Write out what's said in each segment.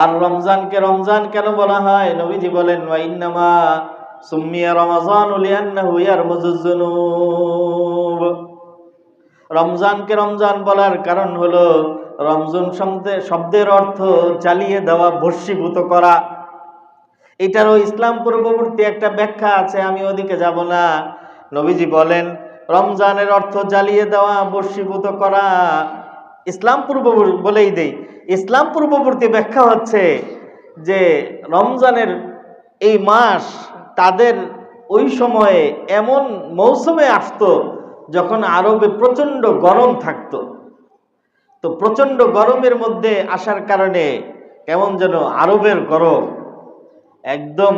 আর রমজানকে রমজান কেন বলা হয়? নবীজি বলেন, ওয়া ইন্নামা সুম্মিয়া রমাযানু লিআন্নাহু ইয়ারমুজুজ যুনুব। রমজানকে রমজান বলার কারণ হলো রমজান শব্দের অর্থ জ্বালিয়ে দেওয়া, ভস্মীভূত করা। এটারও ইসলাম পূর্ববর্তী একটা ব্যাখ্যা আছে, আমি ওদিকে যাব না। নবীজি বলেন রমজানের অর্থ জ্বালিয়ে দেওয়া, ভস্মীভূত করা। ইসলাম পূর্ববর্তী বলেই দেই, ইসলাম পূর্ববর্তী ব্যাখ্যা হচ্ছে যে রমজানের এই মাস তাদের ওই সময়ে এমন মৌসুমে আসতো যখন আরবে প্রচণ্ড গরম থাকতো। তো প্রচণ্ড গরমের মধ্যে আসার কারণে কেমন যেন আরবের গরম একদম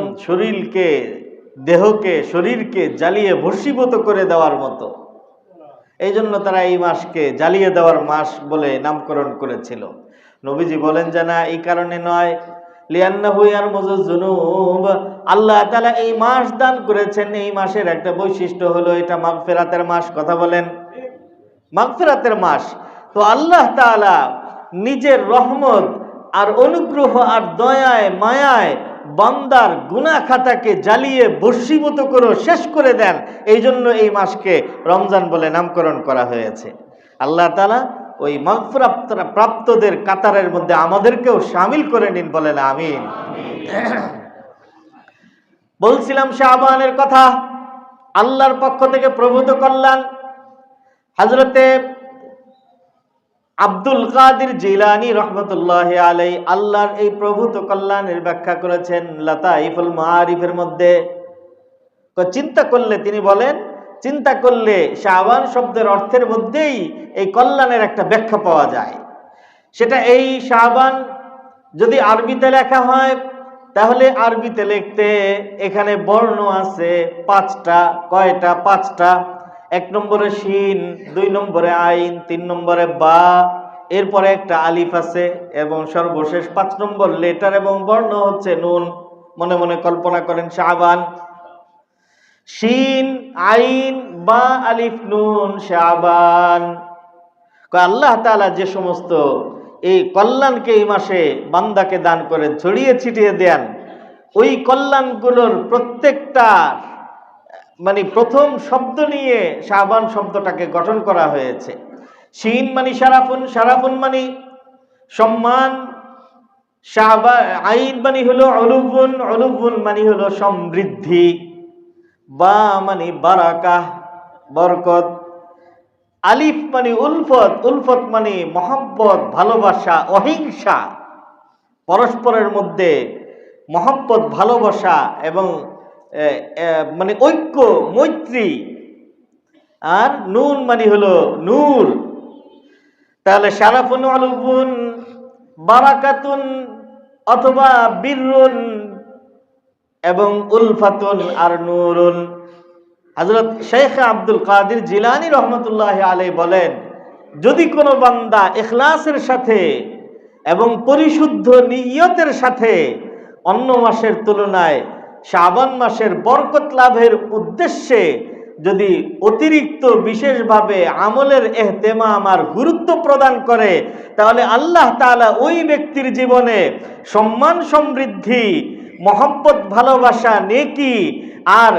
শরীরকে জ্বালিয়ে ভস্মীভূত করে দেওয়ার মতো। এই জন্য তারা এই মাসকে জ্বালিয়ে দেওয়ার মাস বলে নামকরণ করেছিল। নবীজি বলেন যে না, এই কারণে নয়, লিআন্নাহু ইয়ারমুজুজ যুনুব। আল্লাহ তাআলা এই মাস দান করেছেন, এই মাসের একটা বৈশিষ্ট্য হলো এটা মাগফিরাতের মাস। কথা বলেন, মাগফিরাতের মাস। তো আল্লাহ তাআলা নিজের রহমত আর অনুগ্রহ আর দয়ায় মায়ায় বান্দার গুনাহ খাতাকে জ্বালিয়ে ভস্মীভূত করে শেষ করে দেন। এই জন্য এই মাসকে রমজান বলে নামকরণ করা হয়েছে। আল্লাহ তাআলা ওই মাগফিরাত প্রাপ্তদের কাতারের মধ্যে আমাদেরকেও শামিল করে নিন, বলেন আমিন। বলছিলাম শাবানের কথা, আল্লাহর পক্ষ থেকে প্রভূত কল্যাণ। হযরতে আব্দুল কাদের জিলানী রহমতুল্লাহি আলাইহি আল্লাহর এই প্রভূত কল্যাণের ব্যাখ্যা করেছেন লাতাইফুল মাআরিফের মধ্যে। চিন্তা করলে, তিনি বলেন, চিন্তা করলে শাবান শব্দের অর্থের মধ্যেই এই কল্যাণের একটা ব্যাখ্যা পাওয়া যায়। সেটা এই শাবান যদি আরবিতে লেখা হয় তাহলে আরবিতে লিখতে এখানে বর্ণ আছে 5টা। কয়টা? 5টা। 1 নম্বরে শিন, 2 নম্বরে আইন, 3 নম্বরে বা, এরপরে একটা আলিফ আছে এবং সর্বশেষ 5 নম্বর লেটার এবং বর্ণ হচ্ছে নুন। মনে মনে কল্পনা করেন শাবান, শিন, আইন, বা, আলিফ, নুন, শাবান। আল্লাহ তাআলা যে সমস্ত এই কল্যাণকে এই মাসে বান্দাকে দান করে ছড়িয়ে ছিটিয়ে দেন, ওই কল্যাণগুলোর প্রত্যেকটা প্রথম শব্দ নিয়ে শাবান শব্দটাকে গঠন করা হয়েছে। শিন মানে শারাফুন, শারাফুন মানে সম্মান, আইন মানে হলো উলুবুন, উলুবুন মানে হলো সমৃদ্ধি, বা মানে বারাকাহ, বরকত, আলিফ মানে উলফত, উলফত মানে মহব্বত, ভালোবাসা, অহিংসা, পরস্পরের মধ্যে মহব্বত, ভালোবাসা এবং ঐক্য, মৈত্রী। আর নুন মানে হলো নূর। তাহলে শারাফুন, উলুবুন, বারাকাতুন অথবা বিররুন এবং উলফাতুন আর নূরুন। হযরত শেখ আব্দুল কাদের জিলানী রহমতুল্লাহি আলাইহি বলেন, যদি কোনো বান্দা ইখলাসের সাথে এবং পরিশুদ্ধ নিয়তের সাথে অন্য মাসের তুলনায় শাবান মাসের বরকত লাভের উদ্দেশ্যে যদি অতিরিক্ত বিশেষভাবে আমলের ইহতিমাম আর গুরুত্ব প্রদান করে, তাহলে আল্লাহ তাআলা ওই ব্যক্তির জীবনে সম্মান, সমৃদ্ধি, মহব্বত, ভালোবাসা, নেকি আর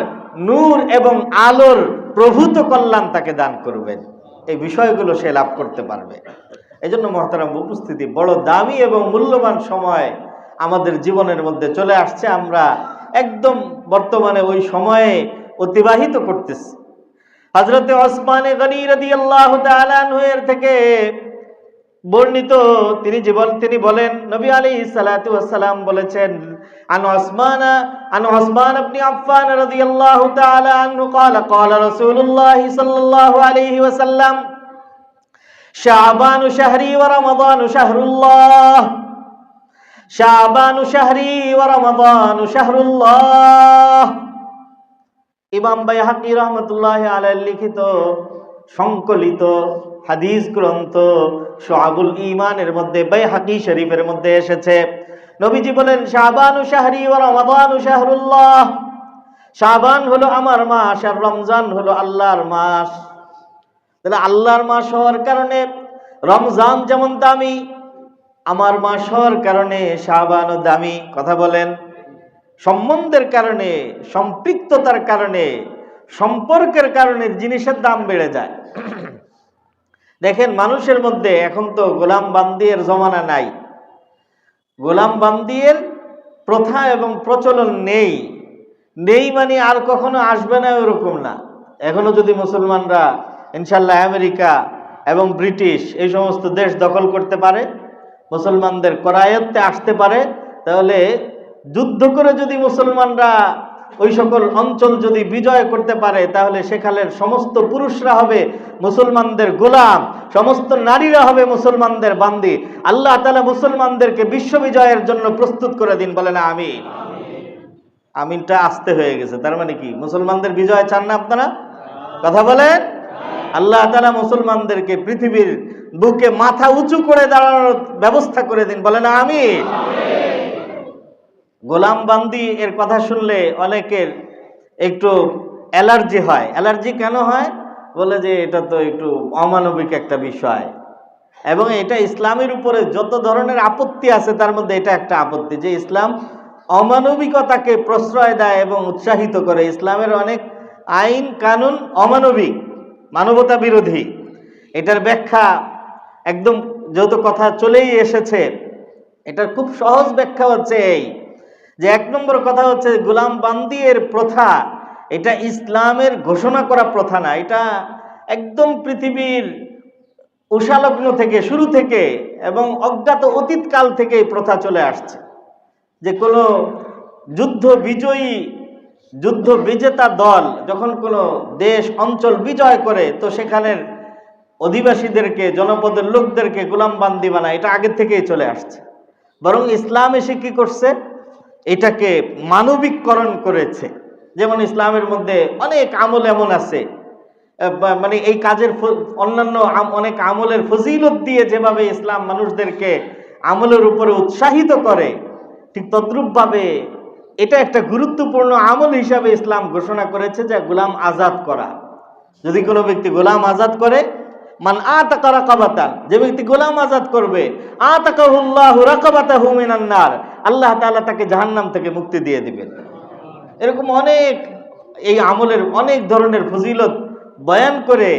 নূর এবং আলোর প্রভূত কল্যাণ তাকে দান করবেন। এই বিষয়গুলো সে লাভ করতে পারবে। এই জন্য মহতারাম উপস্থিতি, বড় দামি এবং মূল্যবান সময় আমাদের জীবনের মধ্যে চলে আসছে। আমরা একদম বর্তমানে ওই সময়ে অতিবাহিত করতেছি। হযরতে ওসমান গনি রাদিয়াল্লাহু তাআলা আনহু এর থেকে বর্ণিত, তিনি বলেন, নবী আলাইহিস সালাতু ওয়াস সালাম বলেছেন, আন ওসমান ইবনে আফফান রাদিয়াল্লাহু তাআলা আনহু قال قال رسول الله صلى الله عليه وسلم شعبان شهري ورمضان شهر الله شعبان شهري ورمضان شهر الله। ইমাম বাইহাকী রাহমাতুল্লাহি আলাইহি লিখিত সংকলিত হাদিস গ্রন্থ শুআবুল ঈমানের মধ্যে, বাইহাকী শরীফের মধ্যে এসেছে, নবীজি বলেন, শাবানু শাহরি ওয়া রমাদানু শাহরুল্লাহ। শাবান হলো আমার মাস আর রমজান হলো আল্লাহর মাস। তাহলে আল্লাহর মাস হওয়ার কারণে রমজান যেমন দামি, আমার মাস হওয়ার কারণে শাবান ও দামি, কথা বলেন, সম্বন্ধের কারণে, সম্পৃক্ততার কারণে, সম্পর্কের কারণে জিনিসের দাম বেড়ে যায়। দেখেন মানুষের মধ্যে এখন তো গোলাম বান্দিয়ের জমানা নাই, গোলাম বান্দিয়ের প্রথা এবং প্রচলন নেই। নেই মানে আর কখনো আসবে না এরকম না। এখনো যদি মুসলমানরা ইনশাল্লাহ আমেরিকা এবং ব্রিটিশ এই সমস্ত দেশ দখল করতে পারে, মুসলমানদের করায়ত্তে আসতে পারে, তাহলে যুদ্ধ করে যদি মুসলমানরা ওই সকল অঞ্চল যদি বিজয় করতে পারে, তাহলে সেখানের সমস্ত পুরুষরা হবে মুসলমানদের গোলাম, সমস্ত নারীরা হবে মুসলমানদের বান্দি। আল্লাহ তাআলা মুসলমানদেরকে বিশ্ব বিজয়ের জন্য প্রস্তুত করে দিন, বলেন আমিন। আমিনটা আসতে হয়ে গেছে, তার মানে কি মুসলমানদের বিজয় চান না আপনারা? কথা বলেন। আল্লাহ তাআলা মুসলমানদেরকে পৃথিবীর বুকে মাথা উঁচু করে দাঁড়ানোর ব্যবস্থা করে দিন, বলেন আমিন। গোলাম বান্দি এর কথা শুনলে অনেকের একটু অ্যালার্জি হয়। অ্যালার্জি কেন হয়? বলে যে এটা তো একটু অমানবিক একটা বিষয়, এবং এটা ইসলামের উপরে যত ধরনের আপত্তি আছে তার মধ্যে এটা একটা আপত্তি, যে ইসলাম অমানবিকতাকে প্রশ্রয় দেয় এবং উৎসাহিত করে। ইসলামের অনেক আইন কানুন অমানবিক, মানবতা বিরোধী। এটার ব্যাখ্যা একদম যত কথা চলেই এসেছে, এটার খুব সহজ ব্যাখ্যা হচ্ছে এই যে, এক নম্বর কথা হচ্ছে গোলাম বান্দিয়ের প্রথা এটা ইসলামের ঘোষণা করা প্রথা না। এটা একদম পৃথিবীর উষালগ্ন থেকে, শুরু থেকে এবং অজ্ঞাত অতীতকাল থেকে এই প্রথা চলে আসছে। যে কোনো যুদ্ধ বিজয়ী, যুদ্ধ বিজেতা দল যখন কোনো দেশ অঞ্চল বিজয় করে, তো সেখানের অধিবাসীদেরকে, জনপদের লোকদেরকে গোলাম বান্দি বানায়। এটা আগের থেকেই চলে আসছে। বরং ইসলাম এসে কি করছে? এটাকে মানবিককরণ করেছে। যেমন ইসলামের মধ্যে অনেক আমল এমন আছে, মানে এই কাজের অন্যান্য অনেক আমলের ফজিলত দিয়ে যেভাবে ইসলাম মানুষদেরকে আমলের উপরে উৎসাহিত করে, ঠিক তদ্রূপভাবে এটা একটা গুরুত্বপূর্ণ আমল হিসাবে ইসলাম ঘোষণা করেছে যে গোলাম আজাদ করা। যদি কোনো ব্যক্তি গোলাম আজাদ করে, মান আতাকা রাকাবাতান, যে ব্যক্তি গোলাম আজাদ করবে, আতাকাহুল্লাহু রাকাবাতাহু মিনান নার, আল্লাহ তাআলা তাকে জাহান্নাম থেকে মুক্তি দিয়ে দিবেন। এরকম অনেক এই আমলের অনেক ধরনের ফজিলত বয়ান করে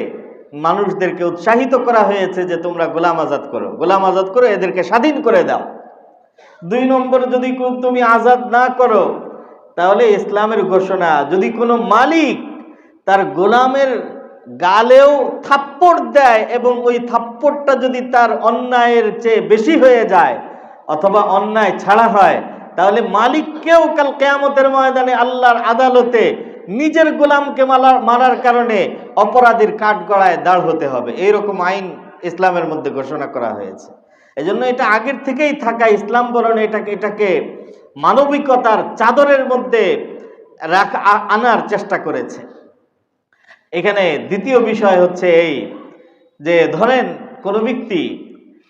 মানুষদেরকে উৎসাহিত করা হয়েছে যে তোমরা গোলাম আজাদ করো, গোলাম আজাদ করে এদেরকে স্বাধীন করে দাও। দুই নম্বর, যদি তুমি আজাদ না করো, তাহলে ইসলামের ঘোষণা, যদি কোনো মালিক তার গোলামের গালেও থাপ্পড় দেয় এবং ওই থাপ্পড়টা যদি তার অন্যায়ের চেয়ে বেশি হয়ে যায় অথবা অন্যায় ছাড়া হয়, তাহলে মালিককেও কাল কিয়ামতের ময়দানে আল্লাহর আদালতে নিজের গোলামকে মারার কারণে অপরাধীর কাঠগড়ায় দাঁড় হতে হবে। এইরকম আইন ইসলামের মধ্যে ঘোষণা করা হয়েছে। এজন্য এটা আগের থেকেই থাকা, ইসলাম বরং এটাকে মানবিকতার চাদরের মধ্যে আনার চেষ্টা করেছে। এখানে দ্বিতীয় বিষয় হচ্ছে এই যে, ধরেন কোনো ব্যক্তি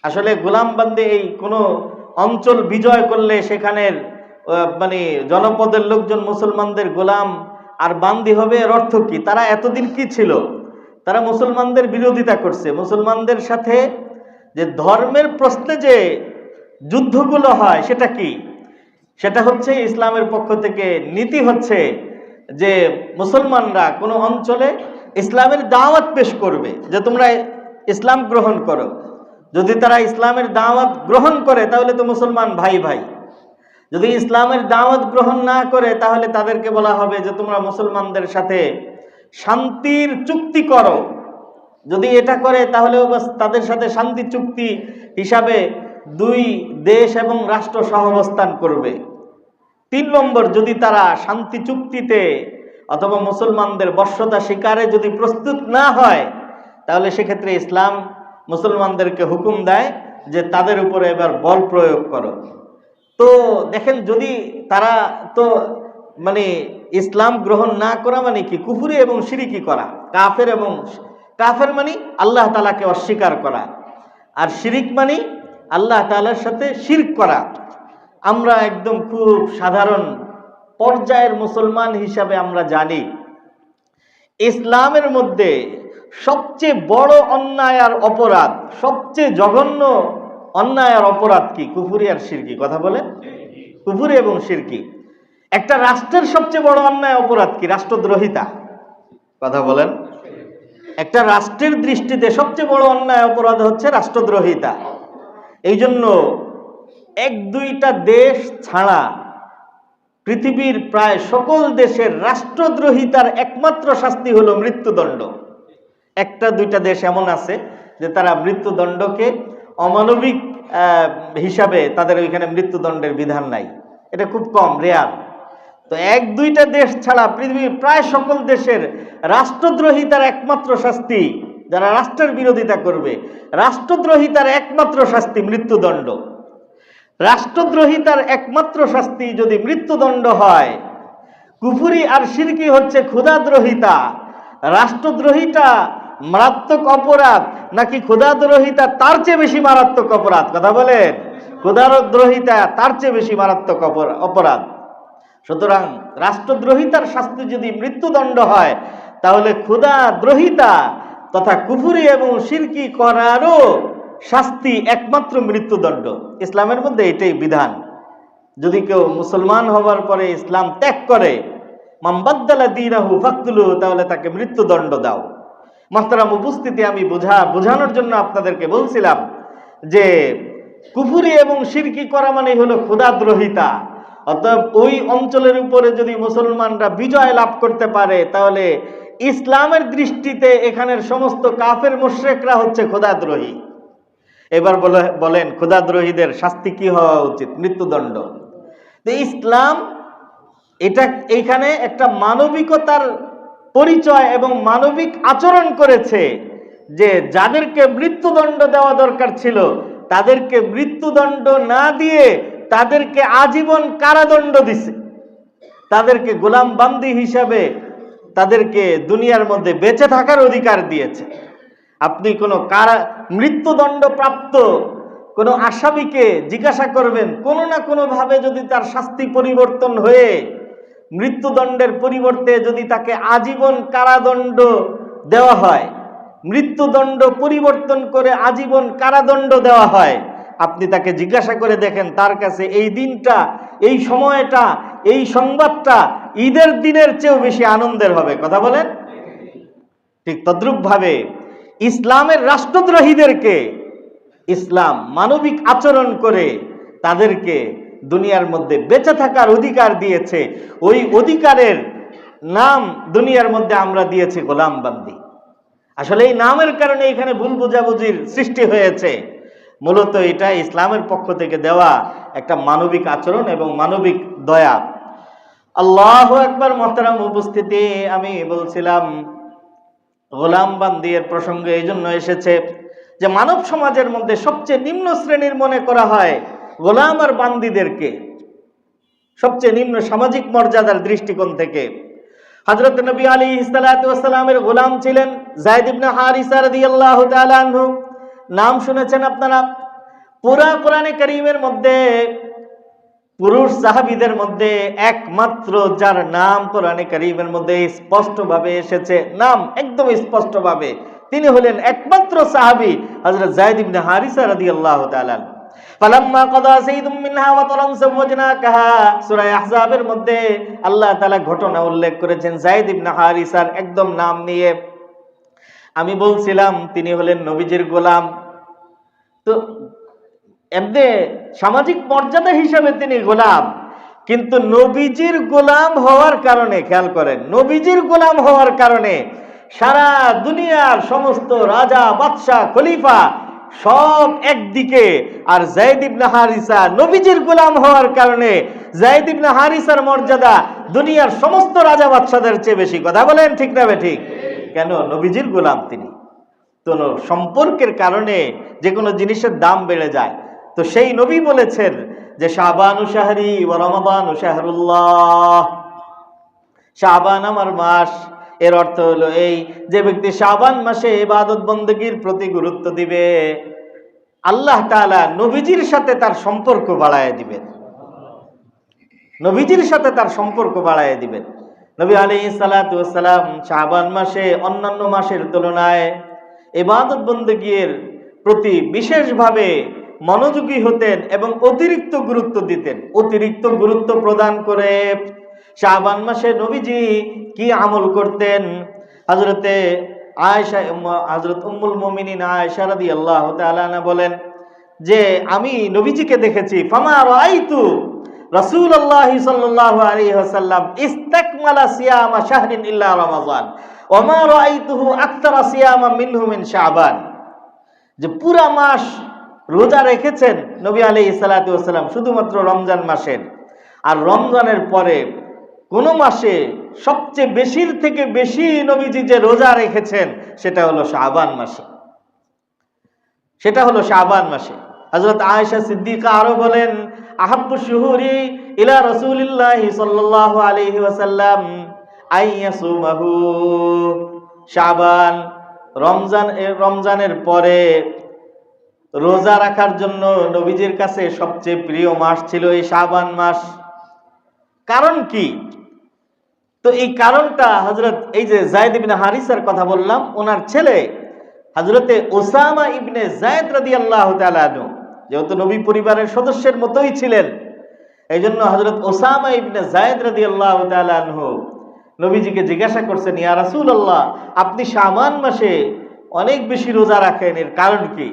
আসলে গোলাম বান্দি এই কোনো অঞ্চল বিজয় করলে সেখানের মানে জনপদের লোকজন মুসলমানদের গোলাম আর বান্দি হবে। এর অর্থ কি? তারা এতদিন কি ছিল? তারা মুসলমানদের বিরোধিতা করছে। মুসলমানদের সাথে যে ধর্মের প্রশ্নে যে যুদ্ধগুলো হয় সেটা কি? সেটা হচ্ছে ইসলামের পক্ষ থেকে নীতি হচ্ছে যে মুসলমানরা কোনো অঞ্চলে ইসলামের দাওয়াত পেশ করবে যে তোমরা ইসলাম গ্রহণ করো। যদি তারা ইসলামের দাওয়াত গ্রহণ করে তাহলে তো মুসলমান ভাই ভাই। যদি ইসলামের দাওয়াত গ্রহণ না করে তাহলে তাদেরকে বলা হবে যে তোমরা মুসলমানদের সাথে শান্তির চুক্তি করো। যদি এটা করে তাহলে তাদের সাথে শান্তি চুক্তি হিসাবে দুই দেশ এবং রাষ্ট্র সহাবস্থান করবে। 3 নম্বর, যদি তারা শান্তি চুক্তিতে অথবা মুসলমানদের বশ্যতা স্বীকারে যদি প্রস্তুত না হয়, তাহলে সেক্ষেত্রে ইসলাম মুসলমানদেরকে হুকুম দেয় যে তাদের উপরে এবার বল প্রয়োগ করো। তো দেখেন, যদি তারা তো মানে ইসলাম গ্রহণ না করা মানে কি? কুফরি এবং শিরিকি করা। কাফের মানে আল্লাহ তাআলাকে অস্বীকার করা, আর শিরিক মানে আল্লাহ তাআলার সাথে শিরক করা। আমরা একদম খুব সাধারণ পর্যায়ের মুসলমান হিসাবে আমরা জানি ইসলামের মধ্যে সবচেয়ে বড় অন্যায় আর অপরাধ, সবচেয়ে জঘন্য অন্যায় আর অপরাধ কি? কুফরি আর শিরকি। কথা বলে, কুফরি এবং শিরকি। একটা রাষ্ট্রের সবচেয়ে বড় অন্যায় অপরাধ কি? রাষ্ট্রদ্রোহিতা। কথা বলেন। একটা রাষ্ট্রের দৃষ্টিতে সবচেয়ে বড় অন্যায় অপরাধ হচ্ছে রাষ্ট্রদ্রোহিতা। এই জন্য এক দুইটা দেশ ছাড়া পৃথিবীর প্রায় সকল দেশের রাষ্ট্রদ্রোহিতার একমাত্র শাস্তি হলো মৃত্যুদণ্ড। একটা দুইটা দেশ এমন আছে যে তারা মৃত্যুদণ্ডকে অমানবিক হিসাবে তাদের ওইখানে মৃত্যুদণ্ডের বিধান নাই। এটা খুব কম, রেয়ার। তো এক দুইটা দেশ ছাড়া পৃথিবীর প্রায় সকল দেশের রাষ্ট্রদ্রোহিতার একমাত্র শাস্তি, যারা রাষ্ট্রের বিরোধিতা করবে, রাষ্ট্রদ্রোহিতার একমাত্র শাস্তি মৃত্যুদণ্ড। রাষ্ট্রদ্রোহিতার একমাত্র শাস্তি যদি মৃত্যুদণ্ড হয়, কুফরি আর শিরকি হচ্ছে ক্ষুধাদ্রোহিতা। রাষ্ট্রদ্রোহিতা মারাত্মক অপরাধ নাকি ক্ষুধাদ্রোহিতা তার চেয়ে বেশি মারাত্মক অপরাধ? কথা বলেন। ক্ষুধাদ্রোহিতা তার চেয়ে বেশি মারাত্মক অপরাধ। সুতরাং রাষ্ট্রদ্রোহিতার শাস্তি যদি মৃত্যুদণ্ড হয়, তাহলে ক্ষুধাদ্রোহিতা তথা কুফরি এবং শিরকি করারও শাস্তি একমাত্র মৃত্যুদণ্ড। ইসলামের মধ্যে এটাই বিধান। যদি কেউ মুসলমান হবার পরে ইসলাম ত্যাগ করে, মান বাদ্দালা দীনাহু ফাকতুলুহু, তাহলে তাকে মৃত্যুদণ্ড দাও। মুহতারাম উপস্থিতি, আমি বোঝানোর জন্য আপনাদেরকে বলছিলাম যে কুফরি এবং শিরকি করা মানে হলো ক্ষুধাদ্রোহিতা। অতএব ওই অঞ্চলের উপরে যদি মুসলমানরা বিজয় লাভ করতে পারে, তাহলে ইসলামের দৃষ্টিতে এখানের সমস্ত কাফের মুশরিকরা হচ্ছে ক্ষুধাদ্রোহী। এবার বলেন ক্ষুধাদ্রোহীদের শাস্তি কি হওয়া উচিত? মৃত্যুদণ্ড। তো ইসলাম এটা এইখানে একটা মানবিকতার পরিচয় এবং মানবিক আচরণ করেছে, যে যাদেরকে মৃত্যুদণ্ড দেওয়া দরকার ছিল তাদেরকে মৃত্যুদণ্ড না দিয়ে তাদেরকে আজীবন কারাদণ্ড দিছে। তাদেরকে গোলাম বান্দি হিসাবে তাদেরকে দুনিয়ার মধ্যে বেঁচে থাকার অধিকার দিয়েছে। আপনি কোনো মৃত্যুদণ্ড প্রাপ্ত কোনো আসামিকে জিজ্ঞাসা করবেন, কোনো না কোনো ভাবে যদি তার শাস্তি পরিবর্তন হয়ে মৃত্যুদণ্ডের পরিবর্তে যদি তাকে আজীবন কারাদণ্ড দেওয়া হয়, মৃত্যুদণ্ড পরিবর্তন করে আজীবন কারাদণ্ড দেওয়া হয়, আপনি তাকে জিজ্ঞাসা করে দেখেন তার কাছে এই দিনটা, এই সময়টা, এই সংবাদটা ঈদের দিনের চেয়েও বেশি আনন্দের হবে। কথা বলেন। ঠিক তদ্রূপ ভাবে ইসলামের রাষ্ট্রদ্রোহীদেরকে ইসলাম মানবিক আচরণ করে তাদেরকে দুনিয়ার মধ্যে বেঁচে থাকার অধিকার দিয়েছে। ওই অধিকারের নাম দুনিয়ার মধ্যে আমরা দিয়েছি গোলামবান্দি। আসলে এই নামের কারণে এখানে ভুল বোঝাবুঝির সৃষ্টি হয়েছে। মূলত এটা ইসলামের পক্ষ থেকে দেওয়া একটা মানবিক আচরণ এবং মানবিক দয়া। আল্লাহু আকবার। মুহতারাম উপস্থিতি, আমি বলছিলাম গোলামবান্দি এর প্রসঙ্গে এই জন্য এসেছে যে মানব সমাজের মধ্যে সবচেয়ে নিম্ন শ্রেণীর মনে করা হয় গোলাম আর বান্দিদেরকে, সবচেয়ে নিম্ন সামাজিক মর্যাদার দৃষ্টিকোণ থেকে। হযরত নবী আলাইহিস সালাতু ওয়াস সালামের গোলাম ছিলেন যায়েদ ইবনে হারিসা রাদিয়াল্লাহু তাআলা আনহু। নাম শুনেছেন আপনারা। পুরা কোরআনে কারীমের মধ্যে পুরুষ সাহাবীদের মধ্যে একমাত্র যার নাম কোরআনে কারীমের মধ্যে স্পষ্টভাবে এসেছে, নাম একদম স্পষ্টভাবে, তিনি হলেন একমাত্র সাহাবী হযরত যায়েদ ইবনে হারিসা রাদিয়াল্লাহু তাআলা। ফালাম্মা কাদা যায়েদুম মিনহা ওয়াতারান যাওয়াজনাকাহা, সূরা আহজাবের মধ্যে আল্লাহ তাআলা ঘটনা উল্লেখ করেছেন যায়েদ ইবনে হারিসার একদম নাম নিয়ে। আমি বলছিলাম তিনি হলেন নবীজির গোলাম। তো এমনি সামাজিক মর্যাদা হিসাবে তিনি গোলাম, কিন্তু নবীজির গোলাম হওয়ার কারণে, খেয়াল করেন, নবীজির গোলাম হওয়ার কারণে সারা দুনিয়ার সমস্ত রাজা, বাদশাহ, খলিফা সব একদিকে, আর যায়েদ ইবনে হারিসা নবীজির গোলাম হওয়ার কারণে যায়েদ ইবনে হারিসার মর্যাদা দুনিয়ার সমস্ত রাজা বাদশাদের চেয়ে বেশি। কথা বলেন ঠিক না ঠিক? কেন? নবীজির গোলাম তিনি। তো সম্পর্কের কারণে যে কোনো জিনিসের দাম বেড়ে যায়। তো সেই নবী বলেছেন যে শাবানু শাহরি ওয়া রমাদানু শাহরুল্লাহ, শাবান আমার মাস। এর অর্থ হলো এই, যে ব্যক্তি শাবান মাসে ইবাদত বندگির প্রতি গুরুত্ব দিবে, আল্লাহ তাআলা নবীজির সাথে তার সম্পর্ক বাড়ায় দিবেন। নবীজির সাথে তার সম্পর্ক বাড়ায় দিবেন। নবী আলাইহিস সালাতু ওয়াস সালাম শাবান মাসে অন্যান্য মাসের তুলনায় ইবাদত বندگির প্রতি বিশেষভাবে মনোযোগী হতেন এবং অতিরিক্ত গুরুত্ব দিতেন। অতিরিক্ত গুরুত্ব প্রদান করে শাবান মাসে নবীজি কি আমল করতেন? হযরতে আয়েশা, হযরত উম্মুল মুমিনিন আয়েশা রাদিয়াল্লাহু তাআলা আনহা বলেন যে আমি নবীজিকে দেখেছি, ফামা রাআইতু রাসূলুল্লাহ সাল্লাল্লাহু আলাইহি ওয়াসাল্লাম ইস্তাকমালা সিয়ামা শাহরিন ইল্লা রমাযান ওয়া মা রাআইতুহু আকতারা সিয়ামা মিনহু মিন শাবান। যে পুরা মাস রোজা রেখেছেন নবী আলাইহিস সালাতু ওয়াস সালাম শুধুমাত্র রমজান মাসের, আর রমজানের পরে কোন মাসে সবচেয়ে বেশির থেকে বেশি নবীজি যে রোজা রেখেছেন সেটা হলো শাবান মাসে, সেটা হলো শাবান মাসে। হযরত আয়েশা সিদ্দিকা আরো বলেন, আহাব্বু শুহুরি ইলা রাসূলিল্লাহি সাল্লাল্লাহু আলাইহি ওয়াসাল্লাম আইয়াসুমাহু শাবান। রমজানের পরে রোজা রাখার জন্য নবীজির কাছে সবচেয়ে প্রিয় মাস ছিল এই শাবান মাস। কারণ কি? তো এই কারণটা হযরত এই যে যায়েদ ইবনে হারিসার কথা বললাম, ওনার ছেলে হযরতে ওসামা ইবনে যায়েদ রাদিয়াল্লাহু তাআলা আনহু যেহেতু নবী পরিবারের সদস্যের মতোই ছিলেন, এই জন্য হযরত ওসামা ইবনে যায়েদ রাদিয়াল্লাহু তাআলা আনহু নবীজিকে জিজ্ঞাসা করছেন, ইয়া রাসূলুল্লাহ, আপনি শাবান মাসে অনেক বেশি রোজা রাখেন, এর কারণ কি?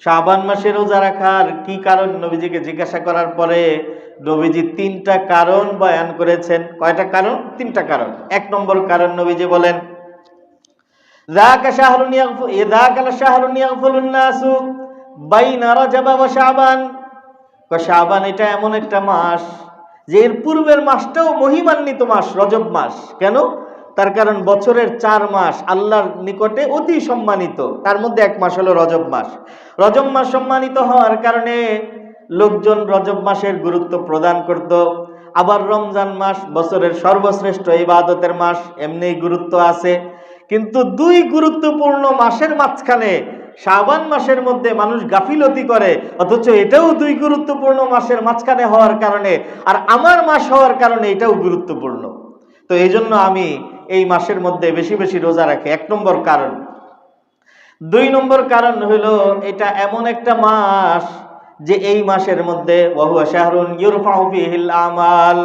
শাবান মাসে রোজা রাখার কি কারণ নবীজিকে জিজ্ঞাসা করার পরে নবীজি 3টা কারণ বয়ান করেছেন। কয়টা কারণ? 3টা কারণ। 1 নম্বর কারণ নবীজি বলেন, যাকা শাহরুন ইয়াগফুলুন নাসু বাইনা রাজাব ওয়া শাবান। শাবান এটা এমন একটা মাস যে এর পূর্বের মাসটাও মহিমান্বিত মাস, রজব মাস। কেন? তার কারণ বছরের 4 মাস আল্লাহর নিকটে অতি সম্মানিত, তার মধ্যে এক মাস হলো রজব মাস। রজব মাস সম্মানিত হওয়ার কারণে লোকজন রজব মাসের গুরুত্ব প্রদান করত। আবার রমজান মাস বছরের সর্বশ্রেষ্ঠ ইবাদতের মাস, এমনি গুরুত্ব আছে। কিন্তু 2 গুরুত্বপূর্ণ মাসের মাঝখানে শাবান মাসের মধ্যে মানুষ গাফিলতি করে, অথচ এটাও 2 গুরুত্বপূর্ণ মাসের মাঝখানে হওয়ার কারণে আর আমার মাস হওয়ার কারণে এটাও গুরুত্বপূর্ণ। তো এই জন্য আমি এই মাসের মধ্যে বেশি বেশি রোজা রাখি, 1 নম্বর কারণ। 2 নম্বর কারণ হলো এটা এমন একটা মাস যে এই মাসের মধ্যে ওয়াহুয়া শাহরুন ইউরফাউ ফিহিল আমাল,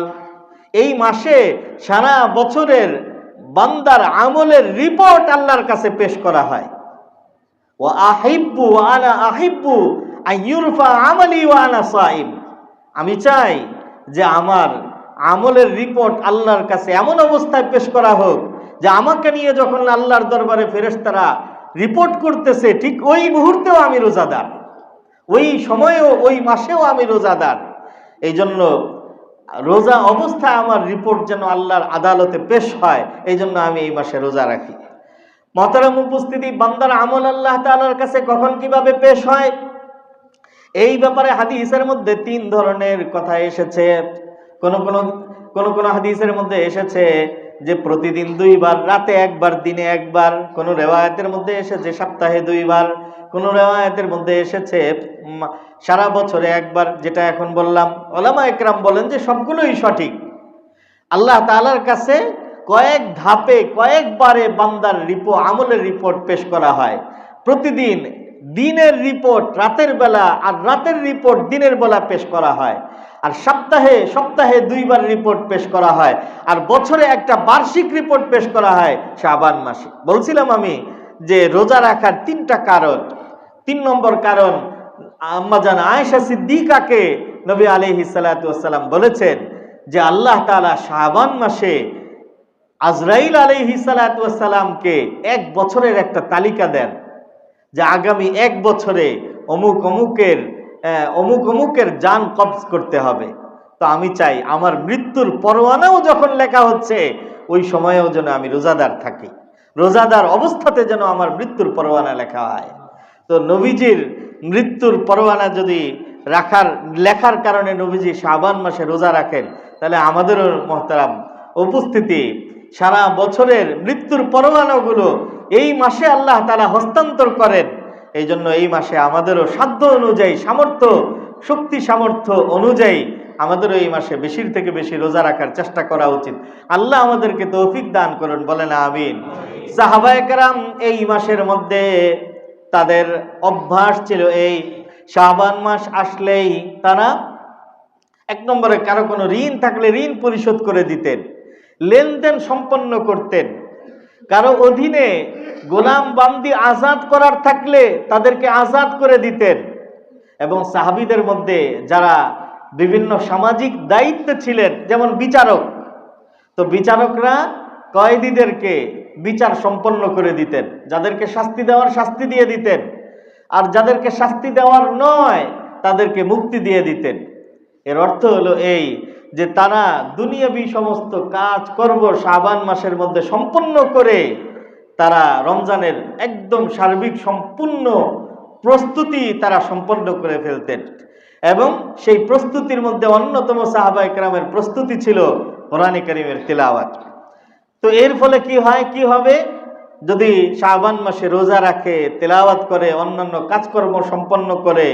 এই মাসে সারা বছরের বান্দার আমলের রিপোর্ট আল্লাহর কাছে পেশ করা হয়। ওয়া আহিব্বু আনা আহিব্বু আইয়ুরফা আমালি ওয়া আনা সাইম। আমি চাই যে আমার আমলের রিপোর্ট আল্লাহর কাছে এমন অবস্থায় পেশ করা হোক যে আমাকে নিয়ে যখন আল্লাহর দরবারে ফেরেশতারা রিপোর্ট করতেছে ঠিক ওই মুহূর্তেও আমি রোজাদার, ওই সময়েও ওই মাসেও আমি রোজাদার। এই জন্য রোজা অবস্থায় আমার রিপোর্ট যেন আল্লাহর আদালতে পেশ হয়, এই জন্য আমি এই মাসে রোজা রাখি। মহতারাম উপস্থিতি, বান্দার আমল আল্লাহ তাআলার কাছে কখন কিভাবে পেশ হয়, এই ব্যাপারে হাদিসের মধ্যে 3 ধরনের কথা এসেছে। কোন কোন হাদিসের মধ্যে এসেছে যে প্রতিদিন 2 বার, রাতে 1 বার, দিনে 1 বার। কোন রিওয়ায়াতের মধ্যে এসেছে সপ্তাহে 2 বার। কোন রিওয়ায়াতের মধ্যে এসেছে সারা বছরে 1 বার, যেটা এখন বললাম। উলামা একরাম বলেন যে সবগুলোই সঠিক। আল্লাহ তাআলার কাছে কয়েক ধাপে কয়েকবারে বান্দার আমলের রিপোর্ট পেশ করা হয়। প্রতিদিন দিনের রিপোর্ট রাতের বেলা আর রাতের রিপোর্ট দিনের বেলা পেশ করা হয়। আর সপ্তাহে 2 বার রিপোর্ট পেশ করা হয়। আর বছরে একটা বার্ষিক রিপোর্ট পেশ করা হয় শাবান মাসে। বলছিলাম আমি যে রোজা রাখার 3টা কারণ। 3 নম্বর কারণ, আম্মা জান আয়েশা সিদ্দিকাকে নবী আলাইহিস সালাতু ওয়াস সালাম বলেছেন যে আল্লাহ তাআলা শাবান মাসে আজরাইল আলাইহিস সালাতু ওয়াস সালামকে 1 বছরের একটা তালিকা দেন যে আগামী 1 বছরে অমুক অমুকের জান কবজ করতে হবে। তো আমি চাই আমার মৃত্যুর পরোয়ানাও যখন লেখা হচ্ছে ওই সময়েও যেন আমি রোজাদার থাকি, রোজাদার অবস্থাতে যেন আমার মৃত্যুর পরোয়ানা লেখা হয়। তো নবীজির মৃত্যুর পরোয়ানা যদি লেখার কারণে নবীজি শাবান মাসে রোজা রাখেন, তাহলে আমাদেরও মুহতারাম উপস্থিতি সারা বছরের মৃত্যুর পরোয়ানাগুলো এই মাসে আল্লাহ তাআলা হস্তান্তর করেন। এই জন্য এই মাসে আমাদেরও সাধ্য অনুযায়ী, শক্তি সামর্থ্য অনুযায়ী আমাদেরও এই মাসে বেশির থেকে বেশি রোজা রাখার চেষ্টা করা উচিত। আল্লাহ আমাদেরকে তৌফিক দান করুন, বলেন আমিন। সাহাবায়ে কেরাম এই মাসের মধ্যে তাদের অভ্যাস ছিল এই শাবান মাস আসলেই তারা এক নম্বরে কারো কোনো ঋণ থাকলে ঋণ পরিশোধ করে দিতেন, লেনদেন সম্পন্ন করতেন। কারো অধীনে গোলাম বান্দি আজাদ করার থাকলে তাদেরকে আজাদ করে দিতেন। এবং সাহাবীদের মধ্যে যারা বিভিন্ন সামাজিক দায়িত্বে ছিলেন, যেমন বিচারক, তো বিচারকরা কয়েদিদেরকে বিচার সম্পন্ন করে দিতেন, যাদেরকে শাস্তি দেওয়ার শাস্তি দিয়ে দিতেন, আর যাদেরকে শাস্তি দেওয়ার নয় তাদেরকে মুক্তি দিয়ে দিতেন। এর অর্থ হলো এই যে তারা দুনিয়াবী সমস্ত কাজ কর্ম শাবান মাসের মধ্যে সম্পন্ন করে তারা রমজানের একদম সার্বিক সম্পূর্ণ প্রস্তুতি তারা সম্পন্ন করে ফেলতেন। এবং সেই প্রস্তুতির মধ্যে অন্যতম সাহাবা ইকরামের প্রস্তুতি ছিল কোরআনে কারীমের তিলাওয়াত। তো এর ফলে কি হবে, যদি শাবান মাসে রোজা রাখে, তিলাওয়াত করে, অন্যান্য কাজকর্ম সম্পন্ন করে,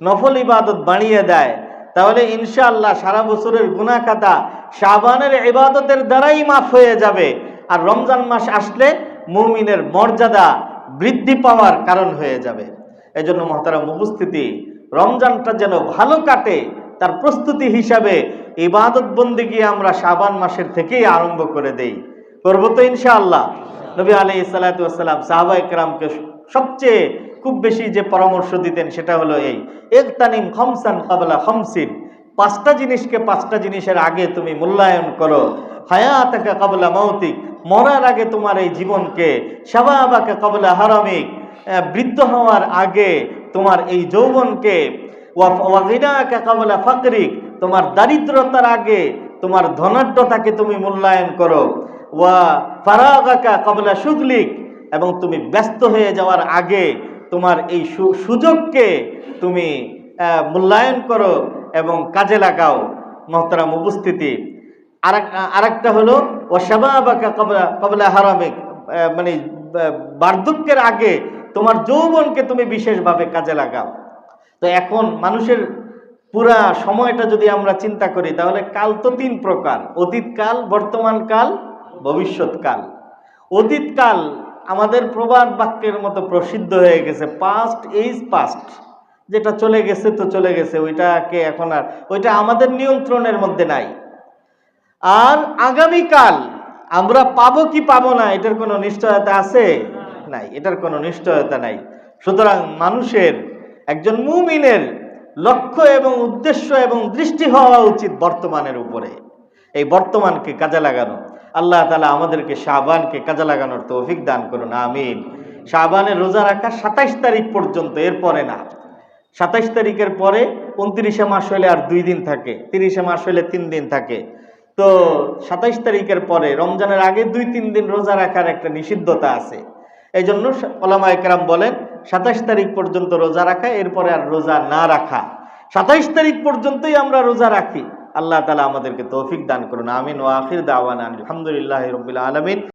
নফল ইবাদত বাড়িয়ে দেয়, তাহলে ইনশাআল্লাহ সারা বছরের গুনাহ খাতা শাবানের ইবাদতের দ্বারাই মাফ হয়ে যাবে। আর রমজান মাস আসলে মুমিনের মর্যাদা বৃদ্ধি পাওয়ার কারণ হয়ে যাবে। এজন্য মুহতারাম উপস্থিতি, রমজানটা যেন ভালো কাটে তার প্রস্তুতি হিসাবে ইবাদত বন্দেগী আমরা শাবান মাসের থেকেই আরম্ভ করে দেই। করবো তো ইনশাআল্লাহ। নবী আলাইহিস সালাতু ওয়াস সালাম সাহাবায়ে কেরামকে সবচেয়ে খুব বেশি যে পরামর্শ দিতেন সেটা হলো এই, ইগতানিম খামসান ক্বাবলা খামসিন, পাঁচটা জিনিসকে পাঁচটা জিনিসের আগে তুমি মূল্যায়ন করো। হায়াতাকা ক্বাবলা মাউতিক, মরার আগে তোমার এই জীবনকে, শাবাবাকা ক্বাবলা হারামিক, বৃদ্ধ হওয়ার আগে তোমার এই যৌবনকে, ওয়া গিনাকা ক্বাবলা ফাকরিক, তোমার দারিদ্রতার আগে তোমার ধনাঢ্যতাকে তুমি মূল্যায়ন করো। ওয়া ফারাগাকা ক্বাবলা শুগলিক, এবং তুমি ব্যস্ত হয়ে যাওয়ার আগে তোমার এই সুযোগকে তুমি মূল্যায়ন করো এবং কাজে লাগাও। মুহতারাম উপস্থিতি, আরেকটা হলো ও শাবাবাকা ক্বাবলা হারামিক, মানে বার্ধক্যের আগে তোমার যৌবনকে তুমি বিশেষভাবে কাজে লাগাও। তো এখন মানুষের পুরা সময়টা যদি আমরা চিন্তা করি তাহলে কাল তো তিন প্রকার: অতীতকাল, বর্তমান কাল, ভবিষ্যৎকাল। অতীতকাল আমাদের প্রবাদ বাক্যের মতো প্রসিদ্ধ হয়ে গেছে, পাস্ট ইজ পাস্ট, যেটা চলে গেছে তো চলে গেছে, ওইটাকে এখন আর ওইটা আমাদের নিয়ন্ত্রণের মধ্যে নাই। আর আগামীকাল আমরা পাবো কি পাবো না এটার কোনো নিশ্চয়তা আছে? নাই, এটার কোনো নিশ্চয়তা নাই। সুতরাং মানুষের, একজন মুমিনের লক্ষ্য এবং উদ্দেশ্য এবং দৃষ্টি হওয়া উচিত বর্তমানের উপরে, এই বর্তমানকে কাজে লাগানো। আল্লাহ তাআলা আমাদেরকে শাবানকে কাজে লাগানোর তৌফিক দান করুন, আমিন। শাবানের রোজা রাখা 27 তারিখ পর্যন্ত, এরপরে না। 27 তারিখের পরে 29শে মাস হলে আর 2 দিন থাকে, 30শে মাস হলে 3 দিন থাকে। তো 27 তারিখের পরে রমজানের আগে 2-3 দিন রোজা রাখার একটা নিষিদ্ধতা আছে। এই জন্য ওলামায়ে কেরাম বলেন 27 তারিখ পর্যন্ত রোজা রাখা, এরপরে আর রোজা না রাখা। 27 তারিখ পর্যন্তই আমরা রোজা রাখি। আল্লাহ তাআলা আমাদেরকে তৌফিক দান করুন, আমিন। ওয়া আখির দাওয়ানা আলহামদুলিল্লাহি রাব্বিল আলামিন।